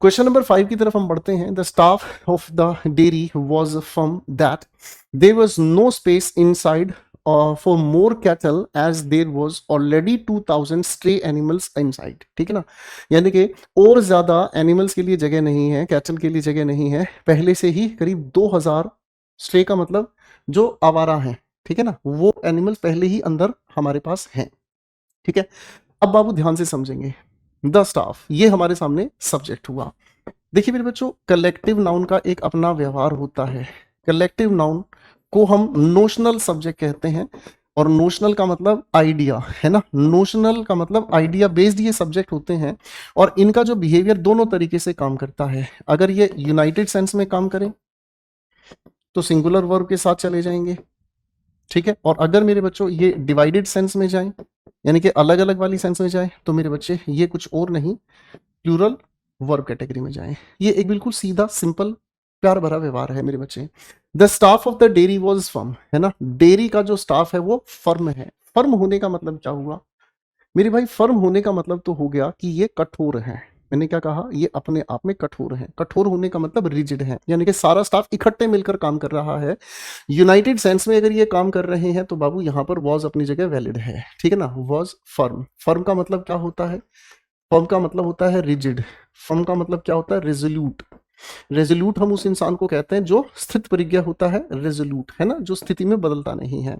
Question number 5 की तरफ हम बढ़ते हैं। The staff of the dairy was firm that there was no space inside for more cattle as there was already 2000 stray animals inside. ठीक है ना, यानी कि और ज्यादा एनिमल्स के लिए जगह नहीं है, कैटल के लिए जगह नहीं है, पहले से ही करीब 2000 स्ट्रे का मतलब जो आवारा हैं, ठीक है ना, वो एनिमल्स पहले ही अंदर हमारे पास हैं। ठीक है, अब बाबू ध्यान से समझेंगे। द स्टाफ, ये हमारे सामने सब्जेक्ट हुआ। देखिए मेरे बच्चों, कलेक्टिव नाउन का एक अपना व्यवहार होता है। कलेक्टिव नाउन को हम नोशनल सब्जेक्ट कहते हैं, और नोशनल का मतलब आइडिया है ना, नोशनल का मतलब आइडिया बेस्ड ये सब्जेक्ट होते हैं, और इनका जो बिहेवियर दोनों तरीके से काम करता है। अगर ये यूनाइटेड सेंस में काम करें तो सिंगुलर वर्ब के साथ चले जाएंगे, ठीक है, और अगर मेरे बच्चों ये डिवाइडेड सेंस में जाएं, यानी कि अलग अलग वाली सेंस में जाए, तो मेरे बच्चे ये कुछ और नहीं, प्लूरल वर्ब कैटेगरी में जाएं। ये एक बिल्कुल सीधा सिंपल प्यार भरा व्यवहार है मेरे बच्चे। The staff of the dairy was firm, है ना, डेयरी का जो स्टाफ है वो फर्म है। फर्म होने का मतलब क्या हुआ मेरे भाई? फर्म होने का मतलब तो हो गया कि ये कठोर है। मैंने क्या कहा? ये अपने आप में कठोर है। कठोर होने का मतलब रिजिड है, यानी कि सारा स्टाफ इकट्ठे मिलकर काम कर रहा है। यूनाइटेड सेंस में अगर ये काम कर रहे हैं तो बाबू यहाँ पर वॉज अपनी जगह वैलिड है, ठीक है ना। वॉज फर्म, फर्म का मतलब क्या होता है? फर्म का मतलब होता है रिजिड। फर्म का मतलब क्या होता है? रेजोल्यूट। रेजोल्यूट हम उस इंसान को कहते हैं जो स्थित प्रज्ञ होता है, रेजोल्यूट, है ना, जो स्थिति में बदलता नहीं है।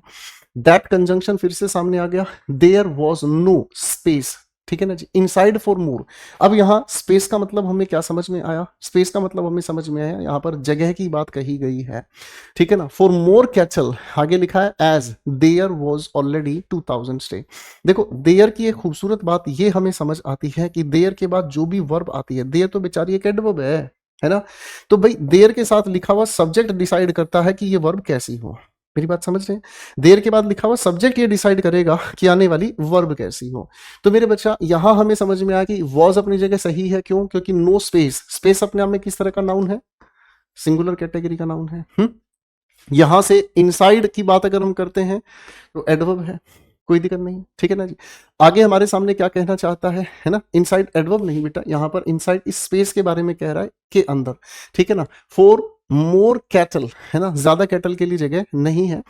दैट कंजंक्शन फिर से सामने आ गया। देयर वॉज नो स्पेस, ठीक है ना जी, इनसाइड फॉर मोर। अब यहाँ स्पेस का मतलब हमें क्या समझ में आया? स्पेस का मतलब हमें समझ में आया, यहाँ पर जगह की बात कही गई है, ठीक है ना। फॉर मोर कैचल आगे लिखा है as there was already 2000 stay. देखो देयर की एक खूबसूरत बात ये हमें समझ आती है कि देयर के बाद जो भी वर्ब आती है, देयर तो बेचारी एक एडवर्ब है ना, तो भाई देयर के साथ लिखा हुआ सब्जेक्ट डिसाइड करता है कि ये वर्ब कैसी हो। मेरी बात समझ रहे हैं? देर के बाद लिखा हुआ सब्जेक्ट ये डिसाइड करेगा कि आने वाली वर्ब कैसी हो। तो मेरे बच्चा यहां हमें समझ में आया कि वॉज अपनी जगह सही है। क्यों? क्योंकि नो स्पेस, स्पेस अपने आप में किस तरह का नाउन है? सिंगुलर कैटेगरी का नाउन है। यहां से इनसाइड की बात अगर हम करते हैं तो एडवर्ब है, कोई दिक्कत नहीं, ठीक है ना जी। आगे हमारे सामने क्या कहना चाहता है ना, इनसाइड एडवर्ब नहीं बेटा, यहां पर इनसाइड इस स्पेस के बारे में कह रहा है, के अंदर, ठीक है ना। फॉर मोर कैटल, है ना, ज्यादा कैटल के लिए जगह नहीं है।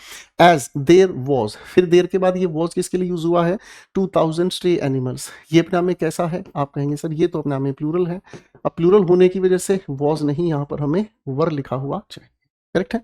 एज देयर वॉज, फिर देर के बाद ये वॉज किसके लिए यूज हुआ है? 2000 स्ट्रे एनिमल्स। ये अपने आप में कैसा है? आप कहेंगे सर ये तो अपने आप में प्लूरल है। अब प्लूरल होने की वजह से वॉज नहीं, यहां पर हमें वर लिखा हुआ चाहिए, करेक्ट है।